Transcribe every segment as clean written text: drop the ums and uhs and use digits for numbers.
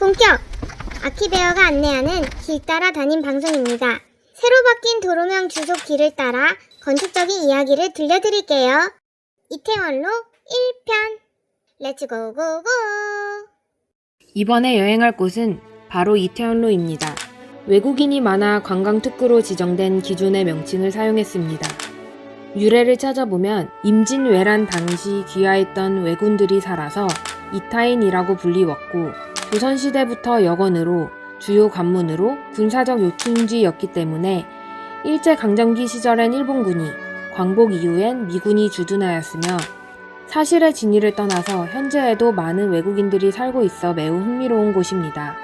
본격! 아키베어가 안내하는 길 따라 다닌 방송입니다. 새로 바뀐 도로명 주소 길을 따라 건축적인 이야기를 들려드릴게요. 이태원로 1편 렛츠고고고! 이번에 여행할 곳은 바로 이태원로입니다. 외국인이 많아 관광특구로 지정된 기존의 명칭을 사용했습니다. 유래를 찾아보면 임진왜란 당시 귀화했던 왜군들이 살아서 이타인이라고 불리웠고, 조선시대부터 여건으로 주요 관문으로 군사적 요충지였기 때문에 일제강점기 시절엔 일본군이, 광복 이후엔 미군이 주둔하였으며, 사실의 진위를 떠나서 현재에도 많은 외국인들이 살고 있어 매우 흥미로운 곳입니다.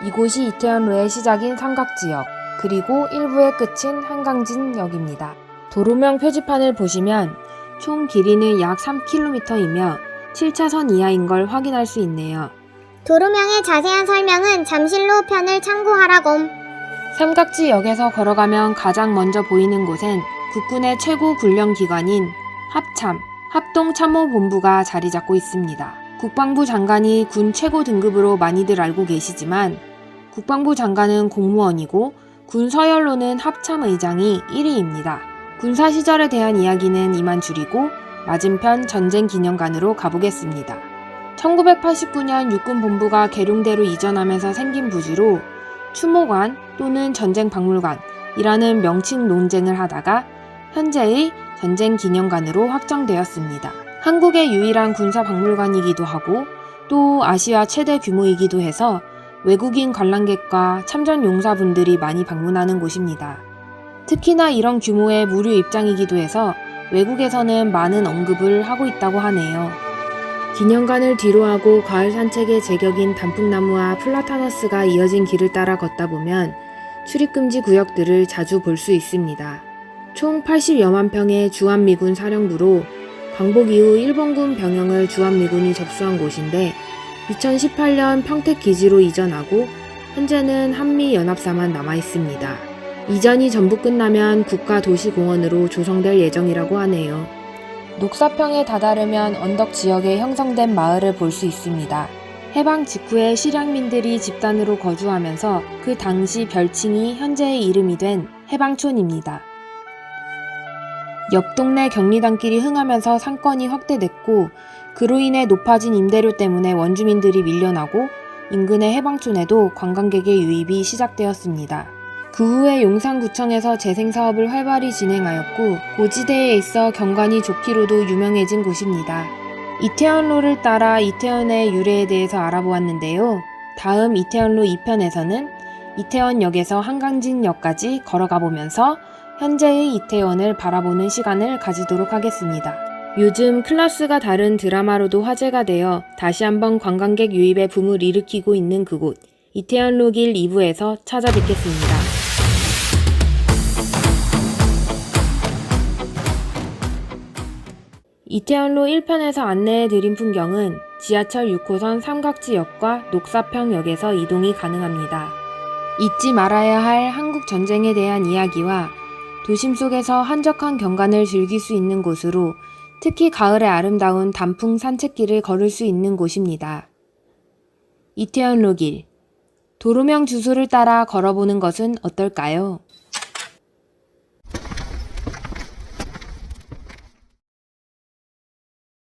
이곳이 이태원로의 시작인 삼각지역, 그리고 일부의 끝인 한강진역입니다. 도로명 표지판을 보시면 총 길이는 약 3km이며 7차선 이하인 걸 확인할 수 있네요. 도로명의 자세한 설명은 잠실로 편을 참고하라곰. 삼각지역에서 걸어가면 가장 먼저 보이는 곳엔 국군의 최고 군령기관인 합참, 합동참모본부가 자리 잡고 있습니다. 국방부 장관이 군 최고 등급으로 많이들 알고 계시지만, 국방부 장관은 공무원이고 군 서열로는 합참의장이 1위입니다. 군사 시절에 대한 이야기는 이만 줄이고 맞은편 전쟁기념관으로 가보겠습니다. 1989년 육군본부가 계룡대로 이전하면서 생긴 부지로 추모관 또는 전쟁박물관이라는 명칭 논쟁을 하다가 현재의 전쟁기념관으로 확정되었습니다. 한국의 유일한 군사박물관이기도 하고 또 아시아 최대 규모이기도 해서 외국인 관람객과 참전용사분들이 많이 방문하는 곳입니다. 특히나 이런 규모의 무료 입장이기도 해서 외국에서는 많은 언급을 하고 있다고 하네요. 기념관을 뒤로하고 가을 산책의 제격인 단풍나무와 플라타너스가 이어진 길을 따라 걷다 보면 출입금지 구역들을 자주 볼 수 있습니다. 총 80여만 평의 주한미군 사령부로 광복 이후 일본군 병영을 주한미군이 접수한 곳인데 2018년 평택기지로 이전하고 현재는 한미연합사만 남아있습니다. 이전이 전부 끝나면 국가도시공원으로 조성될 예정이라고 하네요. 녹사평에 다다르면 언덕 지역에 형성된 마을을 볼 수 있습니다. 해방 직후에 실향민들이 집단으로 거주하면서 그 당시 별칭이 현재의 이름이 된 해방촌입니다. 옆 동네 경리단길이 흥하면서 상권이 확대됐고, 그로 인해 높아진 임대료 때문에 원주민들이 밀려나고 인근의 해방촌에도 관광객의 유입이 시작되었습니다. 그 후에 용산구청에서 재생사업을 활발히 진행하였고 고지대에 있어 경관이 좋기로도 유명해진 곳입니다. 이태원로를 따라 이태원의 유래에 대해서 알아보았는데요. 다음 이태원로 2편에서는 이태원역에서 한강진역까지 걸어가 보면서 현재의 이태원을 바라보는 시간을 가지도록 하겠습니다. 요즘 클래스가 다른 드라마로도 화제가 되어 다시 한번 관광객 유입의 붐을 일으키고 있는 그곳, 이태원로길 2부에서 찾아뵙겠습니다. 이태원로 1편에서 안내해드린 풍경은 지하철 6호선 삼각지역과 녹사평역에서 이동이 가능합니다. 잊지 말아야 할 한국 전쟁에 대한 이야기와 도심 속에서 한적한 경관을 즐길 수 있는 곳으로 특히 가을의 아름다운 단풍 산책길을 걸을 수 있는 곳입니다. 이태원로길, 도로명 주소를 따라 걸어보는 것은 어떨까요?